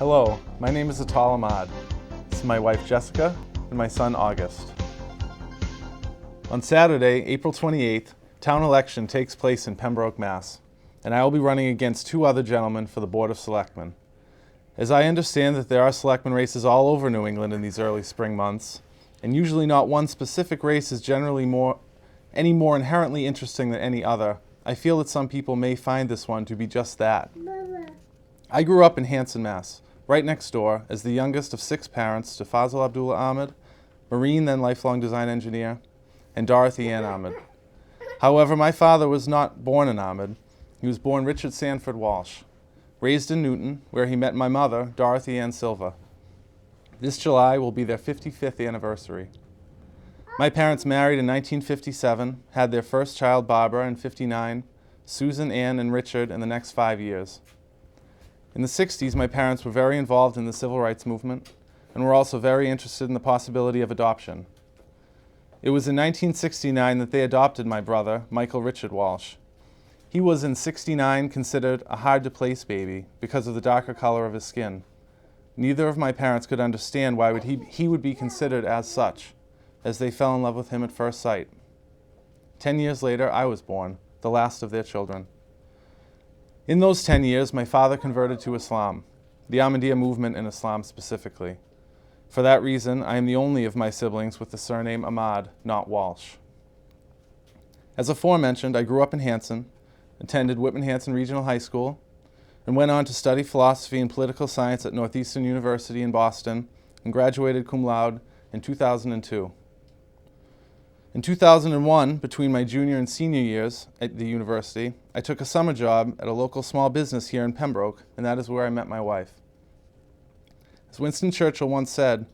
Hello, my name is Ataul Ahmad. This is my wife Jessica and my son August. On Saturday, April 28th, town election takes place in Pembroke, Mass, and I will be running against two other gentlemen for the Board of Selectmen. As I understand that there are selectmen races all over New England in these early spring months, and usually not one specific race is generally any more inherently interesting than any other, I feel that some people may find this one to be just that. I grew up in Hanson, Mass, right next door, as the youngest of six parents to Ataul Ahmad, Marine then lifelong design engineer, and Dorothy Ann Ahmad. However, my father was not born an Ahmad. He was born Richard Sanford Walsh, raised in Newton, where he met my mother, Dorothy Ann Silva. This July will be their 55th anniversary. My parents married in 1957, had their first child, Barbara, in 59, Susan, Ann, and Richard in the next 5 years. In the 60s, my parents were very involved in the civil rights movement and were also very interested in the possibility of adoption. It was in 1969 that they adopted my brother, Michael Richard Walsh. He was in 69 considered a hard-to-place baby because of the darker color of his skin. Neither of my parents could understand why he would be considered as such, as they fell in love with him at first sight. 10 years later, I was born, the last of their children. In those 10 years, my father converted to Islam, the Ahmadiyya movement in Islam specifically. For that reason, I am the only of my siblings with the surname Ahmad, not Walsh. As aforementioned, I grew up in Hanson, attended Whitman-Hanson Regional High School, and went on to study philosophy and political science at Northeastern University in Boston, and graduated cum laude in 2002. In 2001, between my junior and senior years at the university, I took a summer job at a local small business here in Pembroke, and that is where I met my wife. As Winston Churchill once said,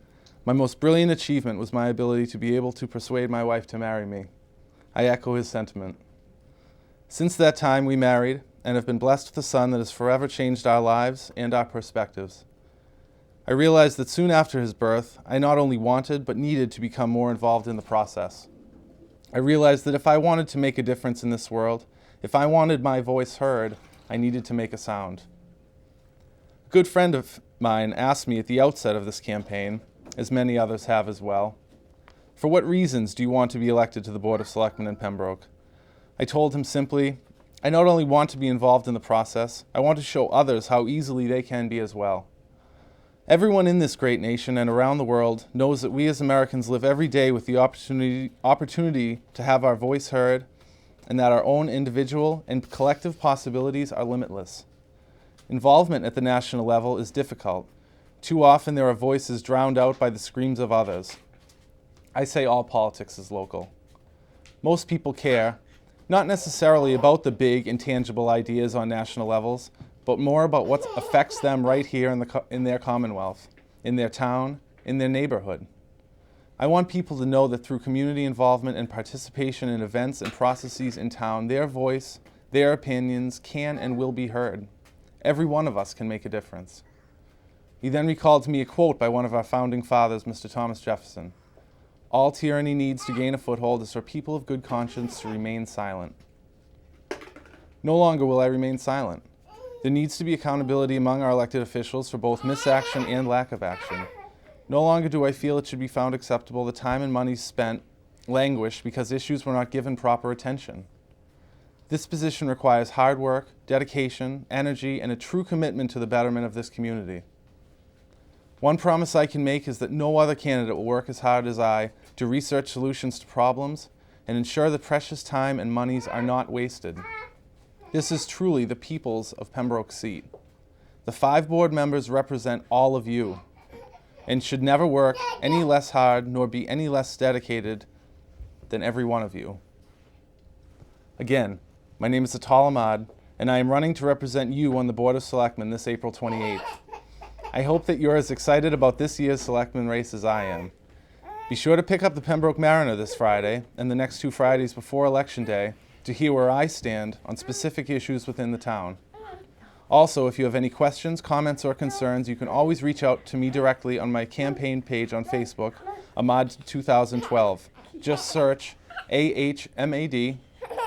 my most brilliant achievement was my ability to be able to persuade my wife to marry me. I echo his sentiment. Since that time, we married and have been blessed with a son that has forever changed our lives and our perspectives. I realized that soon after his birth, I not only wanted but needed to become more involved in the process. I realized that if I wanted to make a difference in this world, if I wanted my voice heard, I needed to make a sound. A good friend of mine asked me at the outset of this campaign, as many others have as well, for what reasons do you want to be elected to the Board of Selectmen in Pembroke? I told him simply, I not only want to be involved in the process, I want to show others how easily they can be as well. Everyone in this great nation and around the world knows that we as Americans live every day with the opportunity to have our voice heard, and that our own individual and collective possibilities are limitless. Involvement at the national level is difficult. Too often there are voices drowned out by the screams of others. I say all politics is local. Most people care, not necessarily about the big, intangible ideas on national levels, but more about what affects them right here in their commonwealth, in their town, in their neighborhood. I want people to know that through community involvement and participation in events and processes in town, their voice, their opinions can and will be heard. Every one of us can make a difference. He then recalled to me a quote by one of our founding fathers, Mr. Thomas Jefferson. All tyranny needs to gain a foothold is for people of good conscience to remain silent. No longer will I remain silent. There needs to be accountability among our elected officials for both misaction and lack of action. No longer do I feel it should be found acceptable the time and money spent languish because issues were not given proper attention. This position requires hard work, dedication, energy, and a true commitment to the betterment of this community. One promise I can make is that no other candidate will work as hard as I to research solutions to problems and ensure that precious time and monies are not wasted. This is truly the people's of Pembroke seat. The 5 board members represent all of you and should never work any less hard nor be any less dedicated than every one of you. Again, my name is Ataul Ahmad, and I am running to represent you on the Board of Selectmen this April 28th. I hope that you're as excited about this year's Selectmen race as I am. Be sure to pick up the Pembroke Mariner this Friday and the next 2 Fridays before Election Day to hear where I stand on specific issues within the town. Also, if you have any questions, comments, or concerns, you can always reach out to me directly on my campaign page on Facebook, Ahmad 2012. Just search AHMAD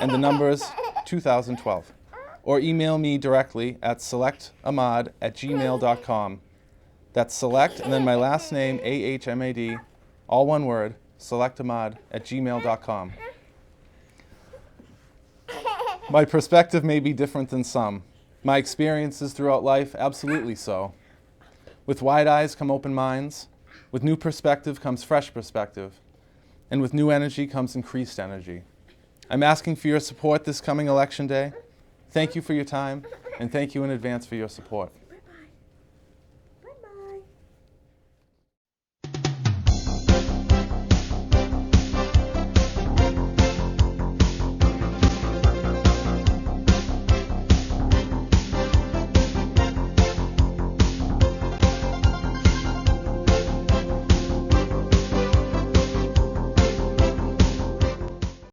and the numbers 2012. Or email me directly at selectamad@gmail.com. That's select, and then my last name, Ahmad, all one word, selectamad@gmail.com. My perspective may be different than some. My experiences throughout life, absolutely so. With wide eyes come open minds. With new perspective comes fresh perspective. And with new energy comes increased energy. I'm asking for your support this coming election day. Thank you for your time, and thank you in advance for your support.